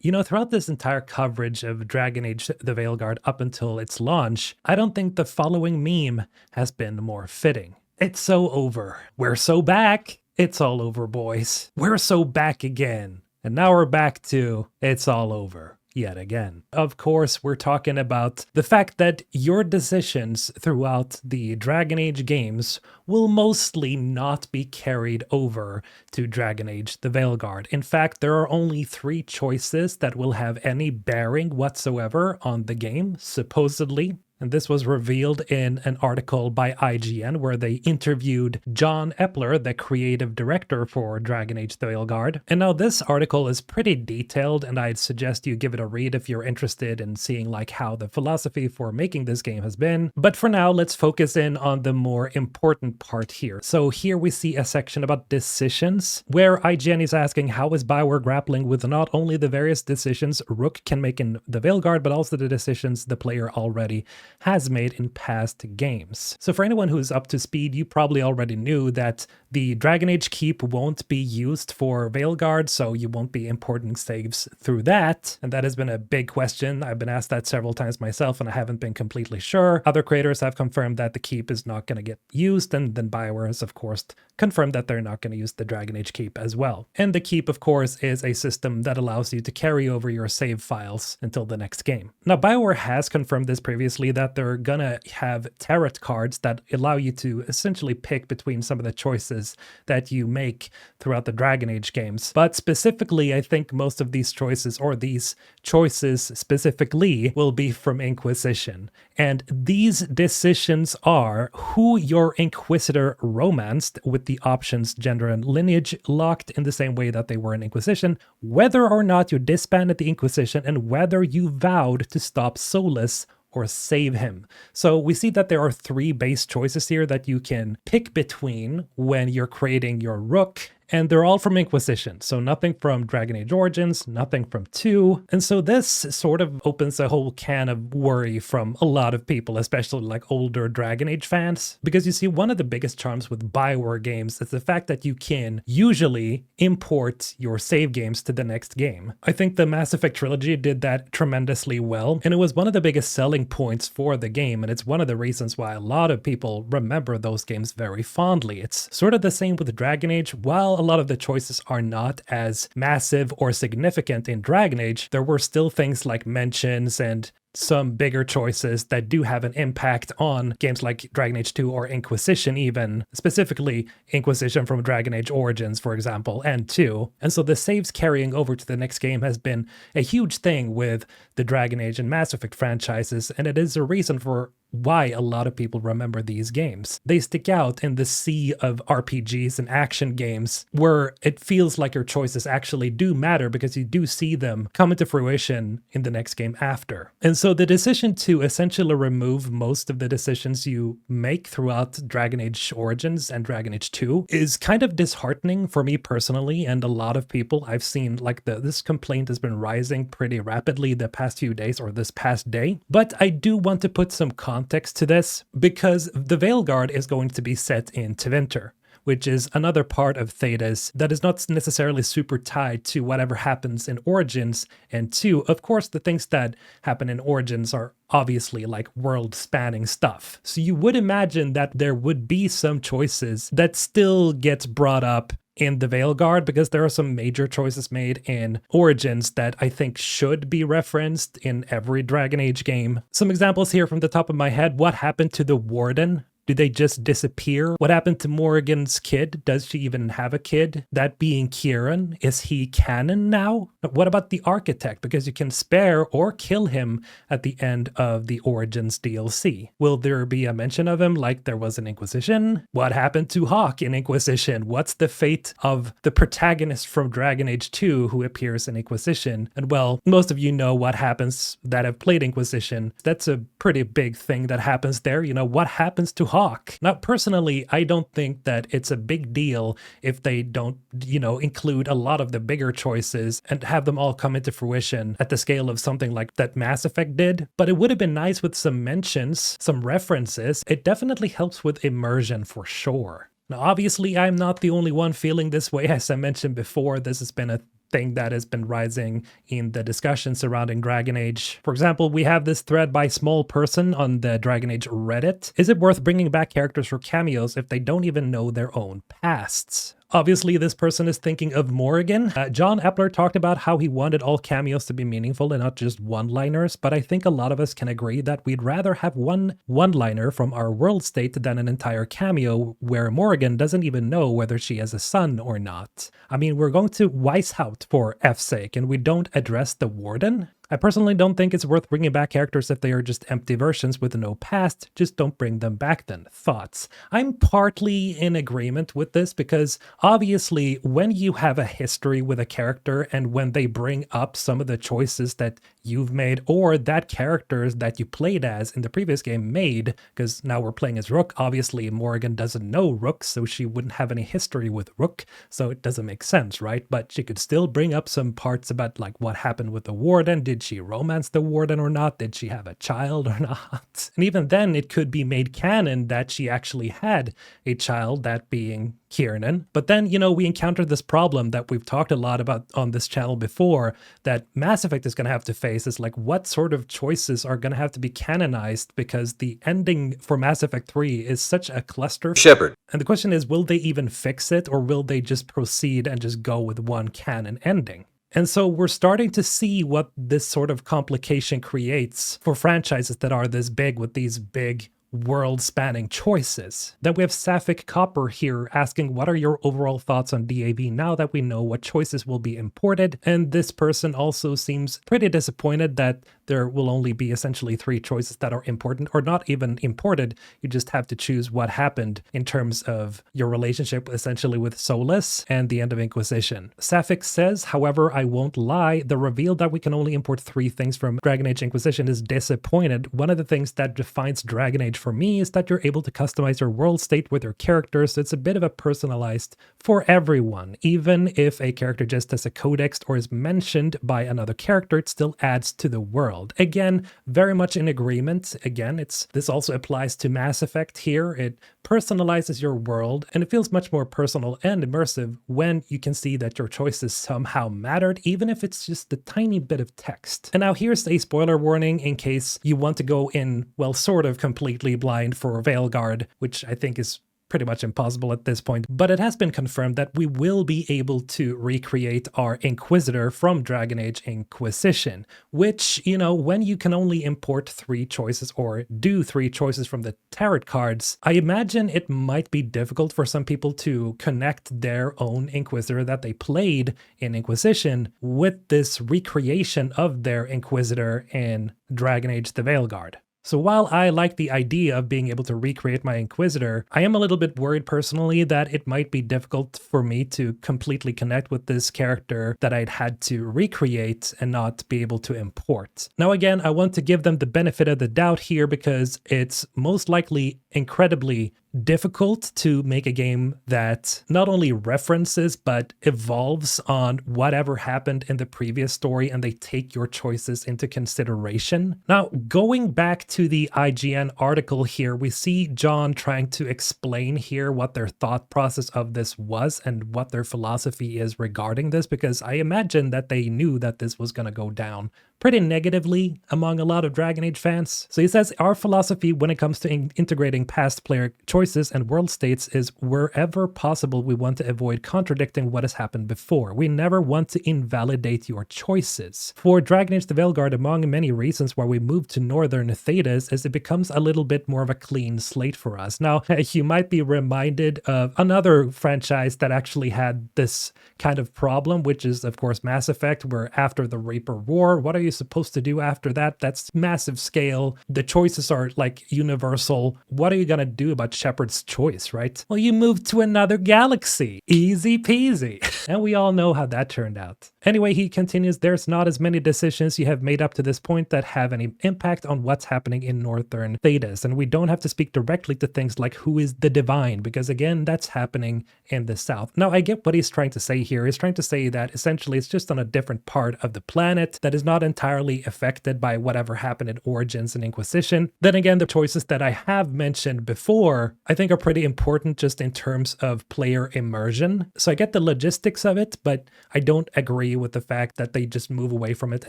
Throughout this entire coverage of Dragon Age the Veilguard up until its launch, I don't think the following meme has been more fitting. It's so over. We're so back. It's all over, boys. We're so back again. And now we're back to it's all over yet again. Of course, we're talking about the fact that your decisions throughout the Dragon Age games will mostly not be carried over to Dragon Age the Veilguard. In fact, there are only 3 choices that will have any bearing whatsoever on the game, supposedly. And this was revealed in an article by IGN where they interviewed John Epler, the creative director for Dragon Age the Veilguard. And now this article is pretty detailed, and I'd suggest you give it a read if you're interested in seeing like how the philosophy for making this game has been. But for now, let's focus in on the more important part here. So here we see a section about decisions, where IGN is asking how is BioWare grappling with not only the various decisions Rook can make in the Veilguard, but also the decisions the player already has made in past games. So for anyone who's up to speed, you probably already knew that the Dragon Age Keep won't be used for Veilguard, so you won't be importing saves through that. And that has been a big question. I've been asked that several times myself, and I haven't been completely sure. Other creators have confirmed that the Keep is not going to get used, and then BioWare has, of course, confirmed that they're not going to use the Dragon Age Keep as well. And the Keep, of course, is a system that allows you to carry over your save files until the next game. Now, BioWare has confirmed this previously, that they're gonna have tarot cards that allow you to essentially pick between some of the choices that you make throughout the Dragon Age games. But specifically, I think most of these choices, or these choices specifically, will be from Inquisition. And these decisions are who your Inquisitor romanced, with the options gender and lineage locked in the same way that they were in Inquisition, whether or not you disbanded the Inquisition, and whether you vowed to stop Solus or save him. So we see that there are 3 base choices here that you can pick between when you're creating your Rook, and they're all from Inquisition, so nothing from Dragon Age Origins, nothing from 2. And so this sort of opens a whole can of worry from a lot of people, especially like older Dragon Age fans. Because you see, one of the biggest charms with BioWare games is the fact that you can usually import your save games to the next game. I think the Mass Effect trilogy did that tremendously well, and it was one of the biggest selling points for the game, and it's one of the reasons why a lot of people remember those games very fondly. It's sort of the same with Dragon Age. While a lot of the choices are not as massive or significant in Dragon Age, there were still things like mentions and some bigger choices that do have an impact on games like Dragon Age 2 or Inquisition even, specifically Inquisition from Dragon Age Origins, for example, and 2. And so the saves carrying over to the next game has been a huge thing with the Dragon Age and Mass Effect franchises, and it is a reason for why a lot of people remember these games. They stick out in the sea of RPGs and action games where it feels like your choices actually do matter, because you do see them come into fruition in the next game after. And so the decision to essentially remove most of the decisions you make throughout Dragon Age Origins and Dragon Age 2 is kind of disheartening for me personally, and a lot of people. I've seen like this complaint has been rising pretty rapidly the past few days, or this past day. But I do want to put some context to this, because the Veilguard is going to be set in Tevinter, which is another part of Thedas that is not necessarily super tied to whatever happens in Origins and 2. Of course, the things that happen in Origins are obviously like world-spanning stuff. So you would imagine that there would be some choices that still gets brought up in the Veilguard, because there are some major choices made in Origins that I think should be referenced in every Dragon Age game. Some examples here from the top of my head. What happened to the Warden? Do they just disappear? What happened to Morrigan's kid? Does she even have a kid? That being Kieran, is he canon now? What about the Architect? Because you can spare or kill him at the end of the Origins DLC. Will there be a mention of him like there was in Inquisition? What happened to Hawke in Inquisition? What's the fate of the protagonist from Dragon Age 2 who appears in Inquisition? And well, most of you know what happens that have played Inquisition. That's a pretty big thing that happens there. What happens to Hawke? Now, personally, I don't think that it's a big deal if they don't, include a lot of the bigger choices and have them all come into fruition at the scale of something like that Mass Effect did. But it would have been nice with some mentions, some references. It definitely helps with immersion for sure. Now, obviously, I'm not the only one feeling this way. As I mentioned before, this has been a thing that has been rising in the discussion surrounding Dragon Age. For example, we have this thread by Small Person on the Dragon Age Reddit. Is it worth bringing back characters for cameos if they don't even know their own pasts? Obviously, this person is thinking of Morrigan. John Epler talked about how he wanted all cameos to be meaningful and not just one-liners, but I think a lot of us can agree that we'd rather have one one-liner from our world state than an entire cameo where Morrigan doesn't even know whether she has a son or not. I mean, we're going to Weishaupt for F's sake, and we don't address the Warden? I personally don't think it's worth bringing back characters if they are just empty versions with no past. Just don't bring them back then. Thoughts? I'm partly in agreement with this because obviously when you have a history with a character and when they bring up some of the choices that you've made or that characters that you played as in the previous game made, because now we're playing as Rook, obviously Morrigan doesn't know Rook, so she wouldn't have any history with Rook, so it doesn't make sense, right? But she could still bring up some parts about like what happened with the Warden. Did she romance the Warden or not? Did she have a child or not? And even then it could be made canon that she actually had a child, that being Kiernan. But then, you know, we encountered this problem that we've talked a lot about on this channel before that Mass Effect is going to have to face, is like what sort of choices are going to have to be canonized, because the ending for Mass Effect 3 is such a cluster. Shepard. And the question is, will they even fix it, or will they just proceed and just go with one canon ending? And so we're starting to see what this sort of complication creates for franchises that are this big with these big world-spanning choices. Then we have Sapphic Copper here asking, what are your overall thoughts on DAV now that we know what choices will be imported? And this person also seems pretty disappointed that there will only be essentially 3 choices that are important, or not even imported. You just have to choose what happened in terms of your relationship essentially with Solus and the end of Inquisition. Sapphic says, however, I won't lie, the reveal that we can only import 3 things from Dragon Age Inquisition is disappointed. One of the things that defines Dragon Age for me is that you're able to customize your world state with your characters, so it's a bit of a personalized for everyone. Even if a character just has a codex or is mentioned by another character, it still adds to the world. Again, very much in agreement. Again, this also applies to Mass Effect here. It personalizes your world and it feels much more personal and immersive when you can see that your choices somehow mattered, even if it's just a tiny bit of text. And now here's a spoiler warning in case you want to go in, well, sort of completely blind for Veilguard, which I think is pretty much impossible at this point, but it has been confirmed that we will be able to recreate our Inquisitor from Dragon Age Inquisition, which, you know, when you can only import 3 choices or do 3 choices from the tarot cards, I imagine it might be difficult for some people to connect their own Inquisitor that they played in Inquisition with this recreation of their Inquisitor in Dragon Age the Veilguard. So while I like the idea of being able to recreate my Inquisitor, I am a little bit worried personally that it might be difficult for me to completely connect with this character that I'd had to recreate and not be able to import. Now again, I want to give them the benefit of the doubt here because it's most likely incredibly difficult to make a game that not only references but evolves on whatever happened in the previous story and they take your choices into consideration. Now, going back to the IGN article here, we see John trying to explain here what their thought process of this was and what their philosophy is regarding this, because I imagine that they knew that this was going to go down pretty negatively among a lot of Dragon Age fans. So he says, our philosophy when it comes to integrating past player choices and world states is wherever possible we want to avoid contradicting what has happened before. We never want to invalidate your choices. For Dragon Age the Veilguard, among many reasons why we moved to Northern Thedas is it becomes a little bit more of a clean slate for us. Now, you might be reminded of another franchise that actually had this kind of problem, which is of course Mass Effect, where after the Reaper War, what are you supposed to do after that? That's massive scale. The choices are like universal. What are you gonna do about Shepard's choice, right? Well, you move to another galaxy. Easy peasy. And we all know how that turned out. Anyway, he continues, there's not as many decisions you have made up to this point that have any impact on what's happening in Northern Thedas, and we don't have to speak directly to things like who is the Divine, because again, that's happening in the South. Now, I get what he's trying to say here. He's trying to say that essentially it's just on a different part of the planet that is not entirely affected by whatever happened in Origins and Inquisition. Then again, the choices that I have mentioned before, I think are pretty important just in terms of player immersion. So I get the logistics characteristics of it, but I don't agree with the fact that they just move away from it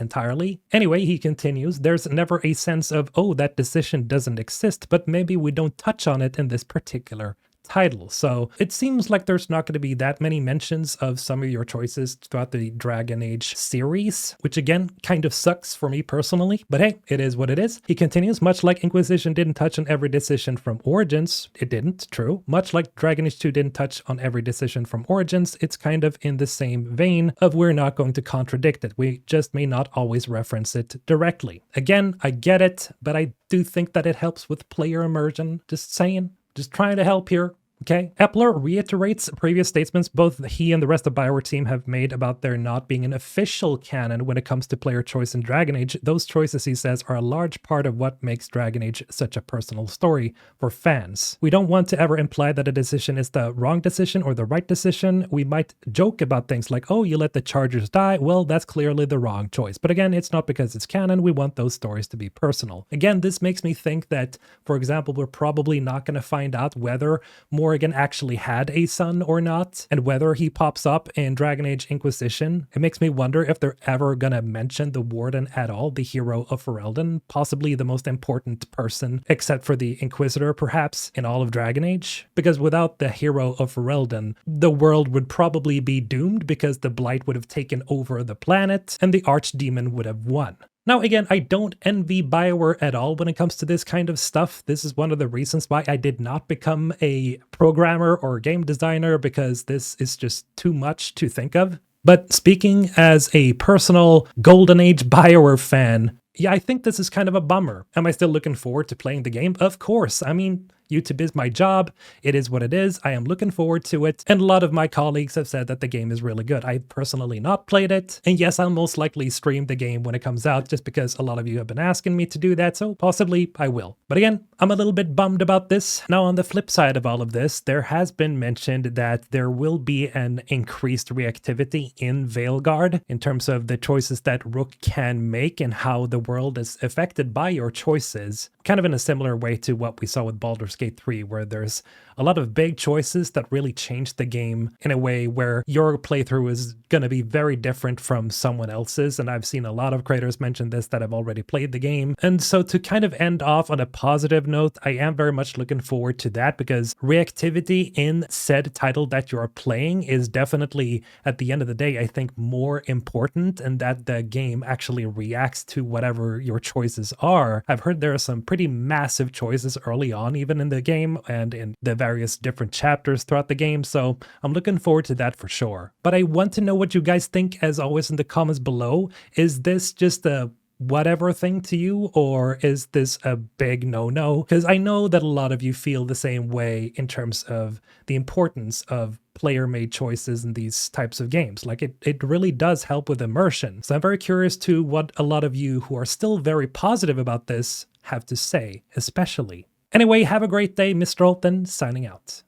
entirely. Anyway, he continues, there's never a sense of, oh, that decision doesn't exist, but maybe we don't touch on it in this particular title. So it seems like there's not going to be that many mentions of some of your choices throughout the Dragon Age series, which again kind of sucks for me personally, but hey, it is what it is. He continues, much like Inquisition didn't touch on every decision from Origins, it didn't, true. Much like Dragon Age 2 didn't touch on every decision from Origins, it's kind of in the same vein of we're not going to contradict it. We just may not always reference it directly. Again, I get it, but I do think that it helps with player immersion. Just saying. Just trying to help here, okay? Epler reiterates previous statements both he and the rest of BioWare team have made about there not being an official canon when it comes to player choice in Dragon Age. Those choices, he says, are a large part of what makes Dragon Age such a personal story for fans. We don't want to ever imply that a decision is the wrong decision or the right decision. We might joke about things like, oh, you let the Chargers die. Well, that's clearly the wrong choice. But again, it's not because it's canon. We want those stories to be personal. Again, this makes me think that, for example, we're probably not going to find out whether Morrigan actually had a son or not, and whether he pops up in Dragon Age Inquisition. It makes me wonder if they're ever gonna mention the Warden at all, the hero of Ferelden, possibly the most important person, except for the Inquisitor perhaps, in all of Dragon Age. Because without the hero of Ferelden, the world would probably be doomed because the Blight would have taken over the planet and the Archdemon would have won. Now, again, I don't envy BioWare at all when it comes to this kind of stuff. This is one of the reasons why I did not become a programmer or game designer, because this is just too much to think of. But speaking as a personal Golden Age BioWare fan, yeah, I think this is kind of a bummer. Am I still looking forward to playing the game? Of course. I mean, YouTube is my job. It is what it is. I am looking forward to it. And a lot of my colleagues have said that the game is really good. I've personally not played it. And yes, I'll most likely stream the game when it comes out just because a lot of you have been asking me to do that. So possibly I will. But again, I'm a little bit bummed about this. Now, on the flip side of all of this, there has been mentioned that there will be an increased reactivity in Veilguard in terms of the choices that Rook can make and how the world is affected by your choices. Kind of in a similar way to what we saw with Baldur's Gate 3, where there's a lot of big choices that really change the game in a way where your playthrough is going to be very different from someone else's. And I've seen a lot of creators mention this that have already played the game. And so to kind of end off on a positive note, I am very much looking forward to that, because reactivity in said title that you're playing is definitely, at the end of the day, I think more important, and that the game actually reacts to whatever your choices are. I've heard there are some pretty massive choices early on, even in the game and in the various different chapters throughout the game, so I'm looking forward to that for sure. But I want to know what you guys think, as always, in the comments below. Is this just a whatever thing to you, or is this a big no-no? Because I know that a lot of you feel the same way in terms of the importance of player-made choices in these types of games. Like, it really does help with immersion. So I'm very curious to what a lot of you who are still very positive about this have to say, especially. Anyway, have a great day. Mr. Alton signing out.